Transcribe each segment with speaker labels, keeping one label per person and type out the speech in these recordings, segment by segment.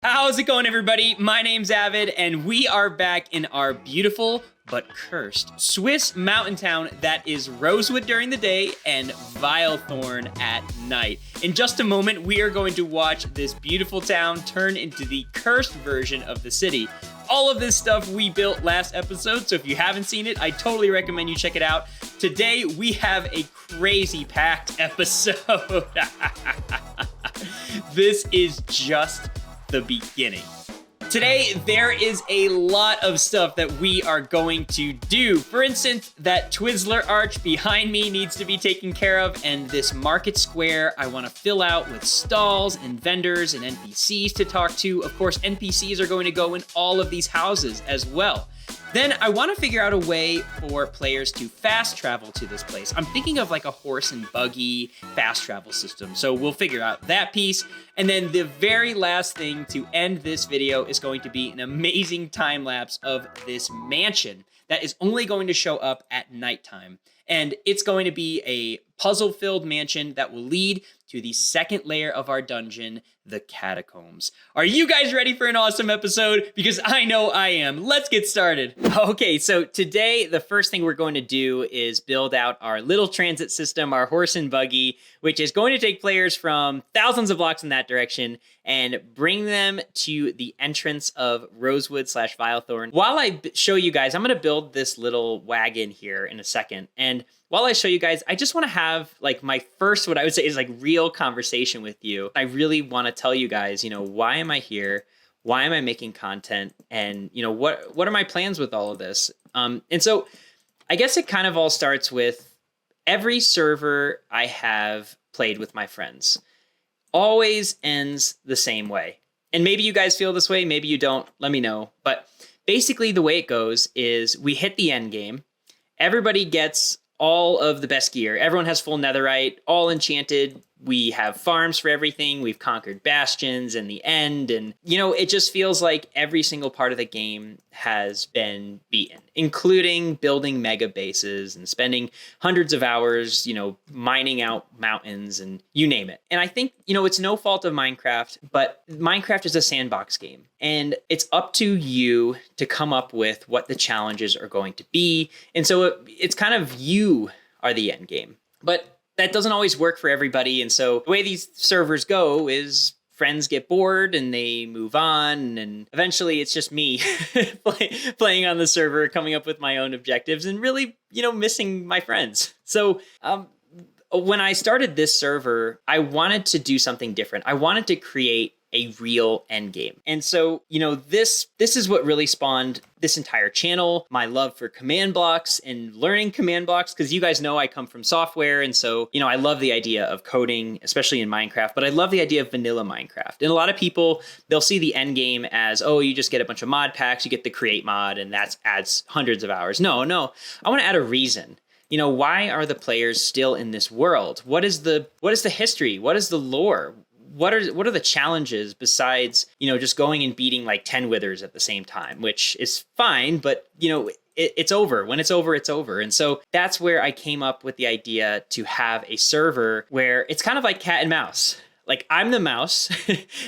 Speaker 1: How's it going, everybody? My name's Avid, and we are back in our beautiful but cursed Swiss mountain town that is Rosewood during the day and Vilethorn at night. In just a moment, we are going to watch this beautiful town turn into the cursed version of the city. All of this stuff we built last episode, so if you haven't seen it, I totally recommend you check it out. Today, we have a crazy packed episode. This is just the beginning. Today, there is a lot of stuff that we are going to do. For instance, that Twizzler arch behind me needs to be taken care of, and this market square I want to fill out with stalls and vendors and NPCs to talk to. Of course, NPCs are going to go in all of these houses as well. Then I want to figure out a way for players to fast travel to this place. I'm thinking of like a horse and buggy fast travel system. So we'll figure out that piece. And then the very last thing to end this video is going to be an amazing time lapse of this mansion that is only going to show up at nighttime. And it's going to be a puzzle-filled mansion that will lead to the second layer of our dungeon, the catacombs. Are you guys ready for an awesome episode? Because I know I am. Let's get started. Okay, so today the first thing we're going to do is build out our little transit system, our horse and buggy, which is going to take players from thousands of blocks in that direction and bring them to the entrance of Rosewood / Vilethorn. While I show you guys, I'm going to build this little wagon here in a second. And while I show you guys, I just want to have like my first, what I would say is like real conversation with you. I really want to tell you guys, why am I here? Why am I making content? And, what are my plans with all of this? And so I guess it kind of all starts with every server I have played with my friends always ends the same way. And maybe you guys feel this way, maybe you don't, let me know. But basically the way it goes is we hit the end game. Everybody gets all of the best gear. Everyone has full netherite, all enchanted. We have farms for everything. We've conquered bastions in the end. And, it just feels like every single part of the game has been beaten, including building mega bases and spending hundreds of hours, mining out mountains and you name it. And I think, it's no fault of Minecraft, but Minecraft is a sandbox game. And it's up to you to come up with what the challenges are going to be. And so it's kind of you are the end game. But that doesn't always work for everybody. And so the way these servers go is friends get bored and they move on. And eventually it's just me playing on the server, coming up with my own objectives and really, missing my friends. So when I started this server, I wanted to do something different. I wanted to create a real end game. And so, this is what really spawned this entire channel, my love for command blocks and learning command blocks, because you guys know I come from software. And so, I love the idea of coding, especially in Minecraft, but I love the idea of vanilla Minecraft. And a lot of people, they'll see the end game as, oh, you just get a bunch of mod packs, you get the create mod, and that adds hundreds of hours. No, I want to add a reason. Why are the players still in this world? What is the history? What is the lore? What are the challenges besides, just going and beating like 10 withers at the same time, which is fine, but it's over. When it's over, it's over. And so that's where I came up with the idea to have a server where it's kind of like cat and mouse. Like I'm the mouse,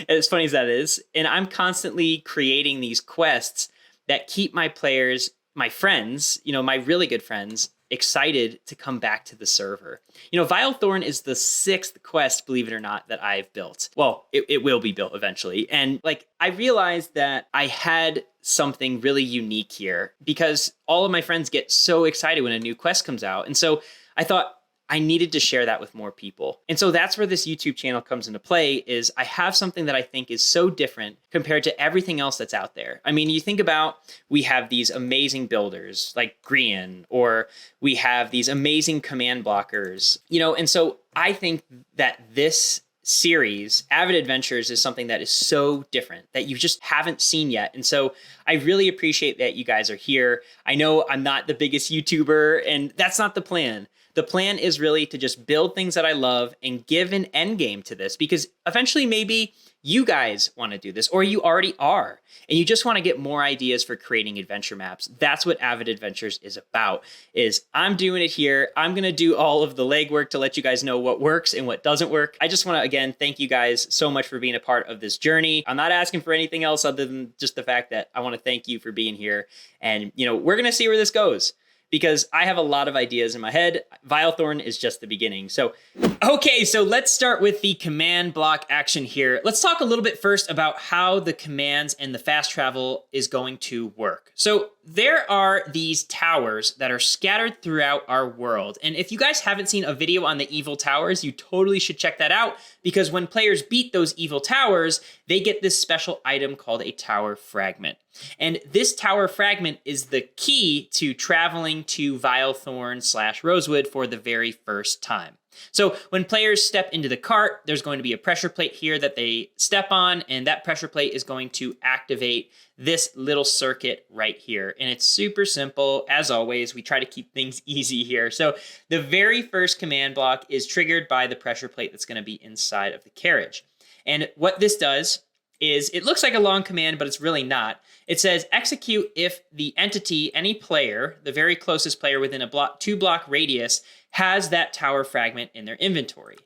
Speaker 1: as funny as that is, and I'm constantly creating these quests that keep my players, my friends, my really good friends, excited to come back to the server. Vilethorn is the 6th quest, believe it or not, that I've built. Well, it will be built eventually. And I realized that I had something really unique here because all of my friends get so excited when a new quest comes out. And so I thought I needed to share that with more people. And so that's where this YouTube channel comes into play is I have something that I think is so different compared to everything else that's out there. I mean, you think about, we have these amazing builders like Grian, or we have these amazing command blockers, and so I think that this series, Avid Adventures, is something that is so different that you just haven't seen yet. And so I really appreciate that you guys are here. I know I'm not the biggest YouTuber, and that's not the plan. The plan is really to just build things that I love and give an end game to this, because eventually maybe you guys want to do this, or you already are, and you just want to get more ideas for creating adventure maps, that's what Avid Adventures is about. Is I'm doing it here. I'm going to do all of the legwork to let you guys know what works and what doesn't work. I just want to, again, thank you guys so much for being a part of this journey. I'm not asking for anything else other than just the fact that I want to thank you for being here. And, we're going to see where this goes, because I have a lot of ideas in my head. Vilethorn is just the beginning. So let's start with the command block action here. Let's talk a little bit first about how the commands and the fast travel is going to work. So there are these towers that are scattered throughout our world. And if you guys haven't seen a video on the evil towers, you totally should check that out, because when players beat those evil towers, they get this special item called a tower fragment. And this tower fragment is the key to traveling to Vilethorn/Rosewood for the very first time. So when players step into the cart, there's going to be a pressure plate here that they step on, and that pressure plate is going to activate this little circuit right here. And it's super simple. As always, we try to keep things easy here. So the very first command block is triggered by the pressure plate that's going to be inside of the carriage. And what this does is, it looks like a long command, but it's really not. It says execute if the entity, any player, the very closest player within a 2-block radius, has that tower fragment in their inventory.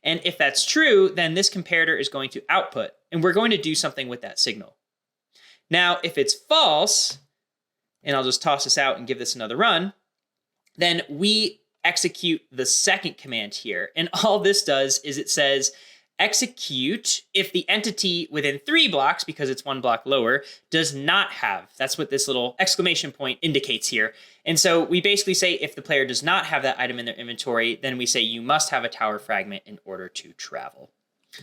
Speaker 1: And if that's true, then this comparator is going to output, and we're going to do something with that signal. Now, if it's false, and I'll just toss this out and give this another run, then we execute the second command here. And all this does is it says execute if the entity within 3 blocks, because it's 1 block lower, does not have. That's what this little exclamation point indicates here. And so we basically say if the player does not have that item in their inventory, then we say you must have a tower fragment in order to travel.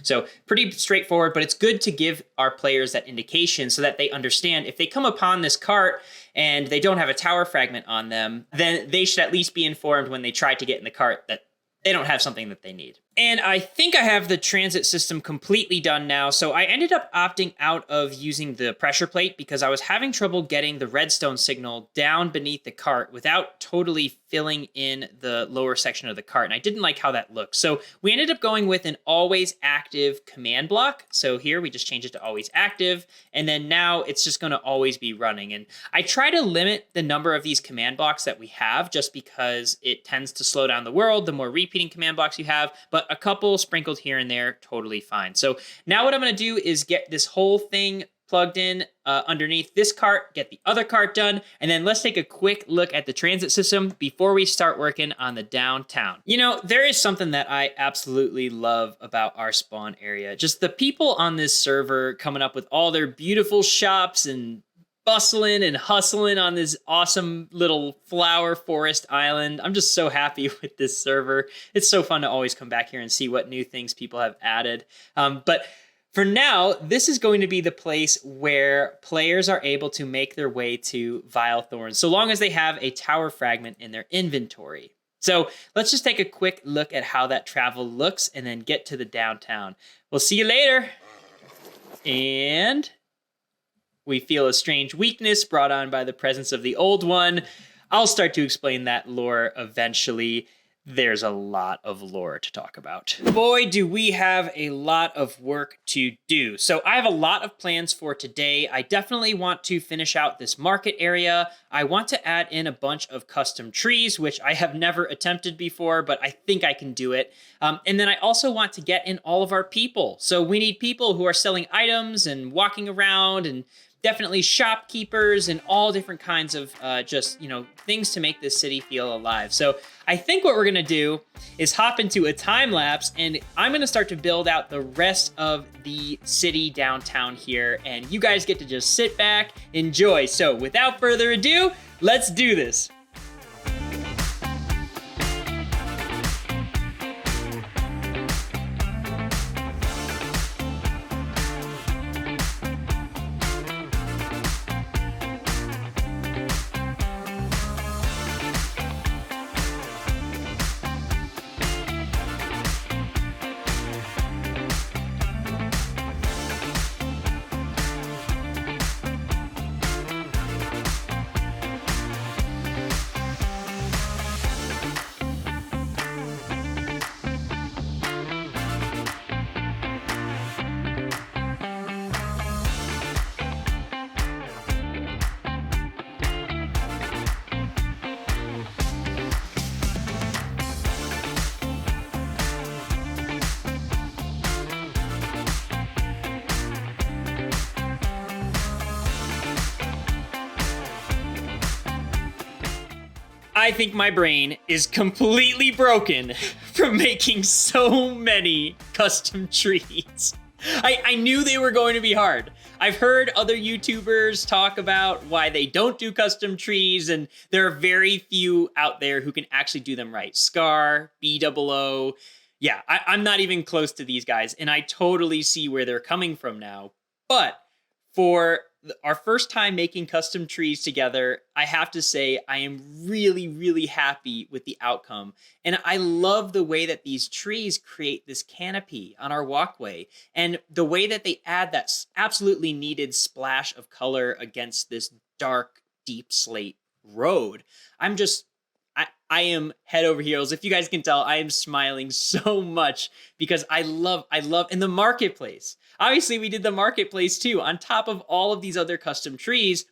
Speaker 1: So pretty straightforward, but it's good to give our players that indication so that they understand if they come upon this cart and they don't have a tower fragment on them, then they should at least be informed when they try to get in the cart that they don't have something that they need. And I think I have the transit system completely done now. So I ended up opting out of using the pressure plate because I was having trouble getting the redstone signal down beneath the cart without totally filling in the lower section of the cart. And I didn't like how that looked. So we ended up going with an always active command block. So here we just changed it to always active. And then now it's just going to always be running. And I try to limit the number of these command blocks that we have just because it tends to slow down the world the more repeating command blocks you have. But a couple sprinkled here and there, totally fine. So now what I'm going to do is get this whole thing plugged in underneath this cart, get the other cart done, and then let's take a quick look at the transit system before we start working on the downtown. There is something that I absolutely love about our spawn area. Just the people on this server coming up with all their beautiful shops and bustling and hustling on this awesome little flower forest island. I'm just so happy with this server. It's so fun to always come back here and see what new things people have added. But for now, this is going to be the place where players are able to make their way to Vilethorn, so long as they have a tower fragment in their inventory. So let's just take a quick look at how that travel looks and then get to the downtown. We'll see you later. And we feel a strange weakness brought on by the presence of the old one. I'll start to explain that lore eventually. There's a lot of lore to talk about. Boy, do we have a lot of work to do. So I have a lot of plans for today. I definitely want to finish out this market area. I want to add in a bunch of custom trees, which I have never attempted before, but I think I can do it. And then I also want to get in all of our people. So we need people who are selling items and walking around, and definitely shopkeepers and all different kinds of things to make this city feel alive. So I think what we're gonna do is hop into a time lapse, and I'm gonna start to build out the rest of the city downtown here, and you guys get to just sit back, enjoy. So without further ado, let's do this. I think my brain is completely broken from making so many custom trees. I knew they were going to be hard. I've heard other YouTubers talk about why they don't do custom trees, and there are very few out there who can actually do them right. Scar, BOO. Yeah, I'm not even close to these guys, and I totally see where they're coming from now. But for our first time making custom trees together, I have to say I am really, really happy with the outcome. And I love the way that these trees create this canopy on our walkway, and the way that they add that absolutely needed splash of color against this dark, deep slate road. I am head over heels. If you guys can tell, I am smiling so much because I love, and the marketplace. Obviously, we did the marketplace too, on top of all of these other custom trees.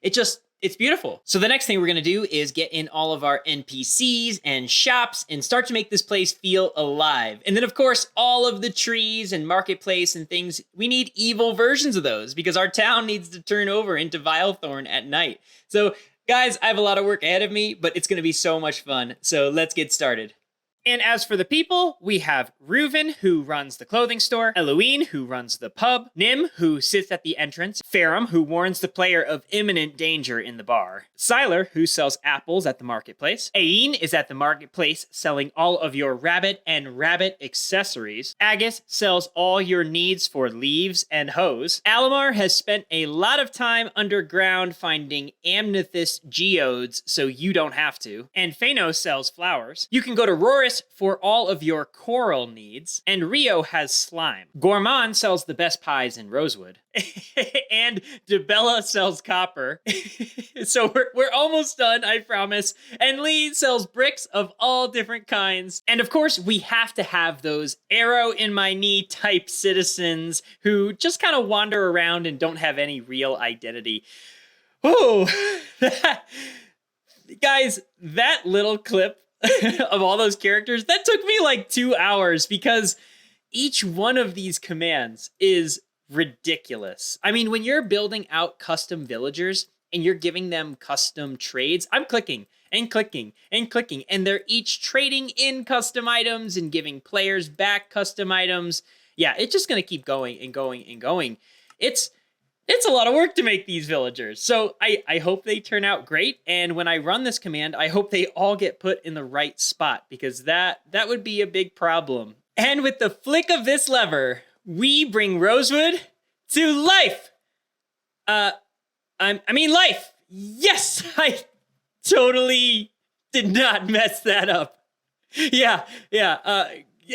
Speaker 1: It's beautiful. So the next thing we're gonna do is get in all of our NPCs and shops and start to make this place feel alive. And then of course, all of the trees and marketplace and things, we need evil versions of those because our town needs to turn over into Vilethorn at night. So guys, I have a lot of work ahead of me, but it's gonna be so much fun. So let's get started. And as for the people, we have Reuven, who runs the clothing store, Eloine, who runs the pub, Nim, who sits at the entrance, Farum, who warns the player of imminent danger in the bar, Siler, who sells apples at the marketplace, Aine is at the marketplace selling all of your rabbit and rabbit accessories, Agus sells all your needs for leaves and hose, Alamar has spent a lot of time underground finding amethyst geodes so you don't have to, and Phano sells flowers. You can go to Rorus for all of your coral needs, and Rio has slime. Gourmand sells the best pies in Rosewood, and DeBella sells copper. So we're almost done, I promise. And Lee sells bricks of all different kinds. And of course, we have to have those arrow in my knee type citizens who just kind of wander around and don't have any real identity. Oh, guys, that little clip of all those characters, that took me like 2 hours because each one of these commands is ridiculous. I mean, when you're building out custom villagers and you're giving them custom trades, I'm clicking and clicking and clicking, and they're each trading in custom items and giving players back custom items. Yeah, it's just going to keep going and going and going. It's a lot of work to make these villagers. So I hope they turn out great. And when I run this command, I hope they all get put in the right spot because that would be a big problem. And with the flick of this lever, we bring Rosewood to life. I mean life. Yes, I totally did not mess that up. Yeah.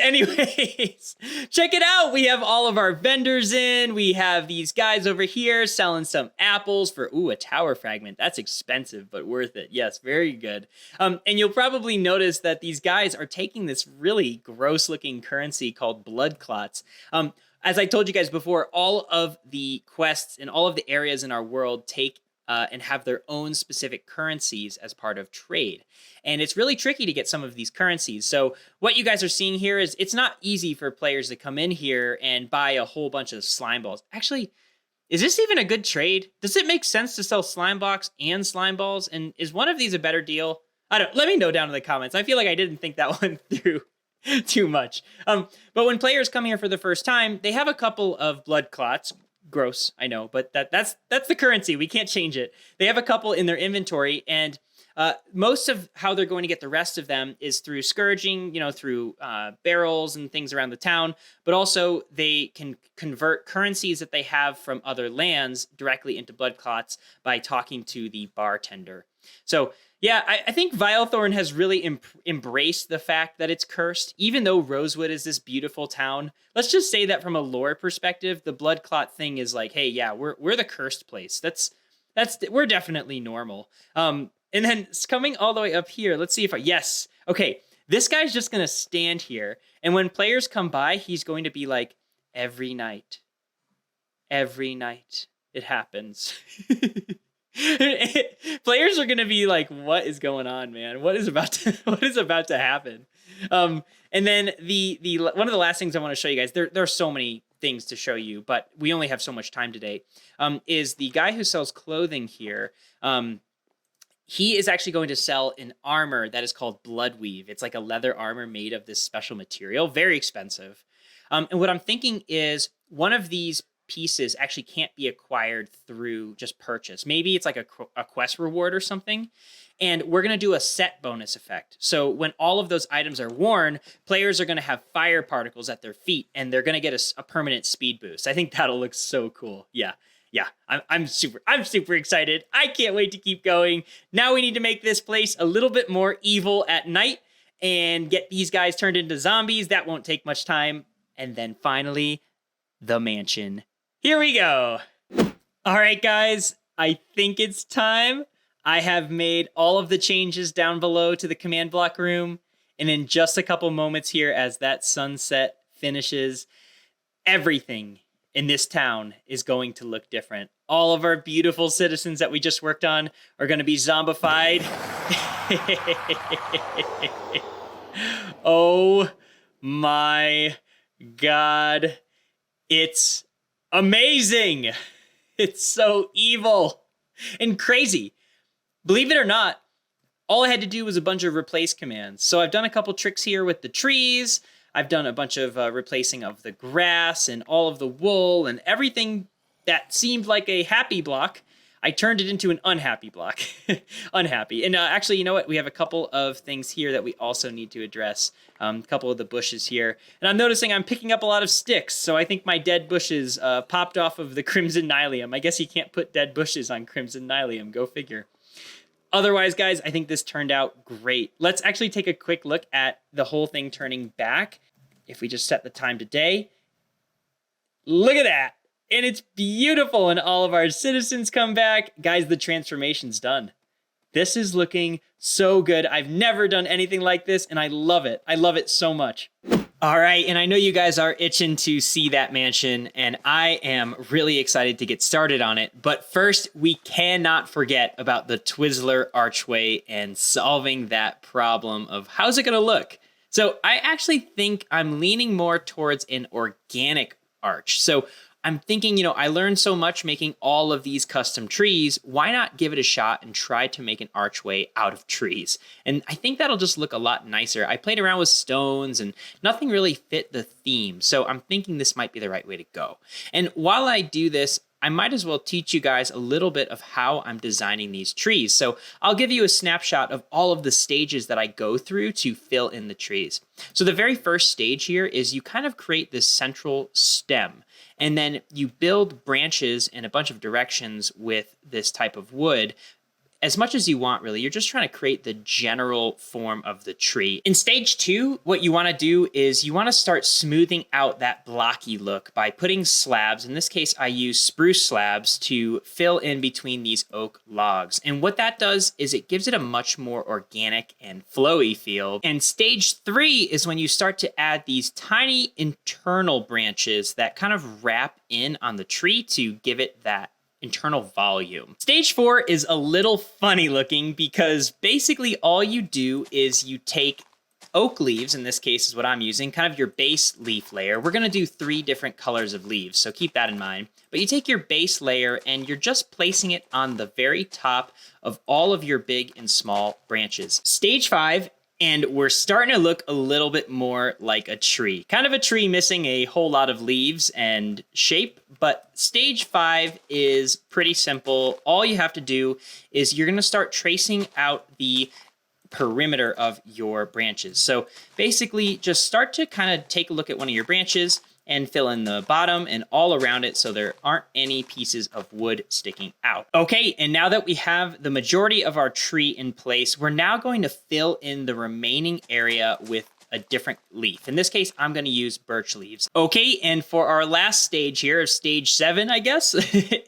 Speaker 1: Anyways, check it out. We have all of our vendors in. We have these guys over here selling some apples for, a tower fragment. That's expensive, but worth it. Yes, very good. And you'll probably notice that these guys are taking this really gross looking currency called blood clots. As I told you guys before, all of the quests and all of the areas in our world take and have their own specific currencies as part of trade. And it's really tricky to get some of these currencies. So what you guys are seeing here is it's not easy for players to come in here and buy a whole bunch of slime balls. Actually, is this even a good trade? Does it make sense to sell slime blocks and slime balls? And is one of these a better deal? Let me know down in the comments. I feel like I didn't think that one through too much. But when players come here for the first time, they have a couple of blood clots. Gross, I know, but that's the currency. We can't change it. They have a couple in their inventory, and most of how they're going to get the rest of them is through scourging, through barrels and things around the town, but also they can convert currencies that they have from other lands directly into blood clots by talking to the bartender. So yeah, I think Vilethorn has really embraced the fact that it's cursed, even though Rosewood is this beautiful town. Let's just say that from a lore perspective, the blood clot thing is like, hey, yeah, we're the cursed place. We're definitely normal. And then coming all the way up here, let's see if yes. Okay, this guy's just going to stand here. And when players come by, he's going to be like, every night it happens. Players are gonna be like, what is going on, man? What is about to happen? And then the one of the last things I want to show you guys, there are so many things to show you, but we only have so much time today, is the guy who sells clothing here. he is actually going to sell an armor that is called Bloodweave. It's like a leather armor made of this special material, very expensive. And what I'm thinking is one of these pieces actually can't be acquired through just purchase. Maybe it's like a quest reward or something. And we're going to do a set bonus effect. So when all of those items are worn, players are going to have fire particles at their feet, and they're going to get a permanent speed boost. I think that'll look so cool. Yeah. I'm super excited. I can't wait to keep going. Now we need to make this place a little bit more evil at night and get these guys turned into zombies. That won't take much time. And then finally, the mansion. Here we go. All right, guys, I think it's time. I have made all of the changes down below to the command block room. And in just a couple moments here, as that sunset finishes, everything in this town is going to look different. All of our beautiful citizens that we just worked on are going to be zombified. Oh my God. It's amazing. It's so evil and crazy. Believe it or not, all I had to do was a bunch of replace commands. So I've done a couple tricks here with the trees. I've done a bunch of replacing of the grass and all of the wool and everything that seemed like a happy block. I turned it into an unhappy block. Unhappy. And actually, you know what? We have a couple of things here that we also need to address. A couple of the bushes here. And I'm noticing I'm picking up a lot of sticks. So I think my dead bushes popped off of the Crimson Nylium. I guess you can't put dead bushes on Crimson Nylium. Go figure. Otherwise, guys, I think this turned out great. Let's actually take a quick look at the whole thing turning back. If we just set the time to day, look at that. And it's beautiful. And all of our citizens come back. Guys, the transformation's done. This is looking so good. I've never done anything like this, and I love it. I love it so much. All right, and I know you guys are itching to see that mansion, and I am really excited to get started on it. But first, we cannot forget about the Twizzler archway and solving that problem of how's it gonna look. So I actually think I'm leaning more towards an organic arch. So I'm thinking, I learned so much making all of these custom trees. Why not give it a shot and try to make an archway out of trees? And I think that'll just look a lot nicer. I played around with stones and nothing really fit the theme. So I'm thinking this might be the right way to go. And while I do this, I might as well teach you guys a little bit of how I'm designing these trees. So I'll give you a snapshot of all of the stages that I go through to fill in the trees. So the very first stage here is you kind of create this central stem. And then you build branches in a bunch of directions with this type of wood as much as you want, really. You're just trying to create the general form of the tree. In stage 2, what you want to do is you want to start smoothing out that blocky look by putting slabs. In this case, I use spruce slabs to fill in between these oak logs. And what that does is it gives it a much more organic and flowy feel. And stage 3 is when you start to add these tiny internal branches that kind of wrap in on the tree to give it that internal volume. Stage 4 is a little funny looking because basically all you do is you take oak leaves, in this case is what I'm using, kind of your base leaf layer. We're going to do 3 different colors of leaves, so keep that in mind. But you take your base layer and you're just placing it on the very top of all of your big and small branches. Stage 5, and we're starting to look a little bit more like a tree. Kind of a tree missing a whole lot of leaves and shape, but stage 5 is pretty simple. All you have to do is you're gonna start tracing out the perimeter of your branches. So basically just start to kind of take a look at one of your branches and fill in the bottom and all around it so there aren't any pieces of wood sticking out. Okay, and now that we have the majority of our tree in place, we're now going to fill in the remaining area with a different leaf. In this case, I'm going to use birch leaves. Okay, and for our last stage here, stage 7, I guess,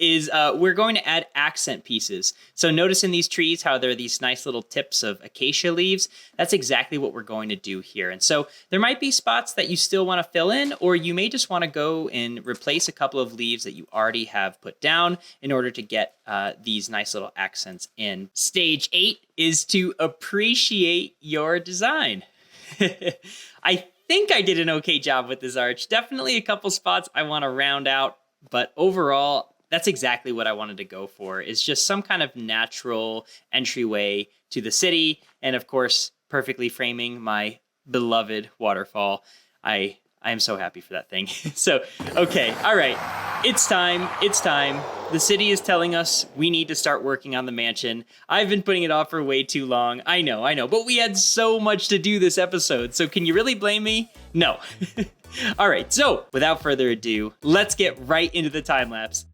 Speaker 1: is we're going to add accent pieces. So notice in these trees how there are these nice little tips of acacia leaves. That's exactly what we're going to do here. And so there might be spots that you still want to fill in, or you may just want to go and replace a couple of leaves that you already have put down in order to get these nice little accents in. Stage 8 is to appreciate your design. I think I did an okay job with this arch. Definitely a couple spots I want to round out, but overall, that's exactly what I wanted to go for, is just some kind of natural entryway to the city. And of course, perfectly framing my beloved waterfall. I am so happy for that thing. So, okay, all right. It's time. The city is telling us we need to start working on the mansion. I've been putting it off for way too long. I know, but we had so much to do this episode. So can you really blame me? No. All right, so without further ado, let's get right into the time lapse.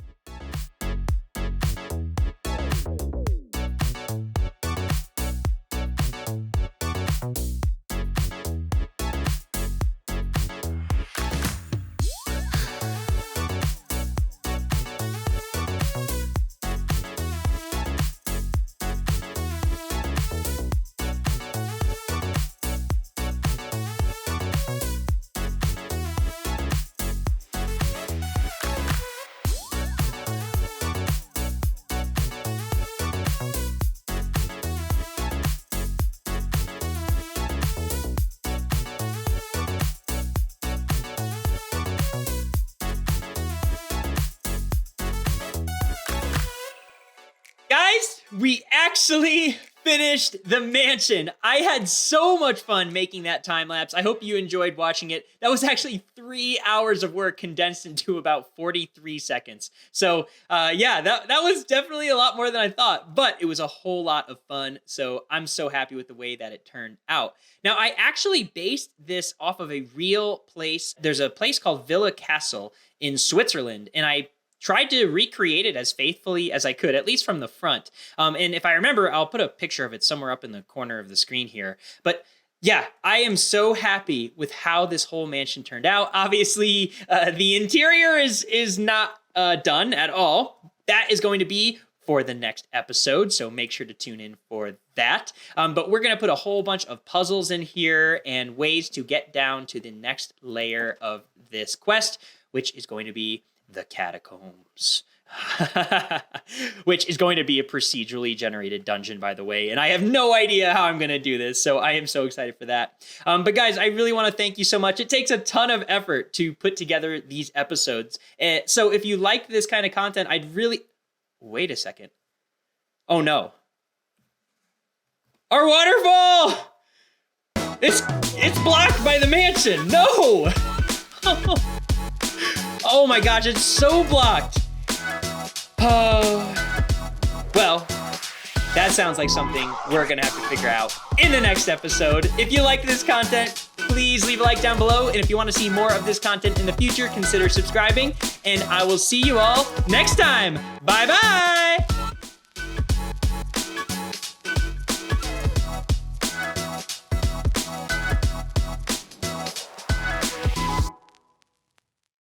Speaker 1: Guys, we actually finished the mansion. I had so much fun making that time lapse. I hope you enjoyed watching it. That was actually 3 hours of work condensed into about 43 seconds. So yeah, that was definitely a lot more than I thought, but it was a whole lot of fun. So I'm so happy with the way that it turned out. Now, I actually based this off of a real place. There's a place called Villa Castle in Switzerland, and I tried to recreate it as faithfully as I could, at least from the front. And if I remember, I'll put a picture of it somewhere up in the corner of the screen here. But yeah, I am so happy with how this whole mansion turned out. Obviously, the interior is not done at all. That is going to be for the next episode, so make sure to tune in for that. But we're going to put a whole bunch of puzzles in here and ways to get down to the next layer of this quest, which is going to be the catacombs, which is going to be a procedurally generated dungeon, by the way. And I have no idea how I'm going to do this, so I am so excited for that. But guys, I really want to thank you so much. It takes a ton of effort to put together these episodes. So if you like this kind of content, I'd really... Wait a second. Oh no. Our waterfall! It's blocked by the mansion. No! Oh my gosh, it's so blocked. Oh, well, that sounds like something we're gonna have to figure out in the next episode. If you like this content, please leave a like down below. And if you want to see more of this content in the future, consider subscribing. And I will see you all next time. Bye-bye.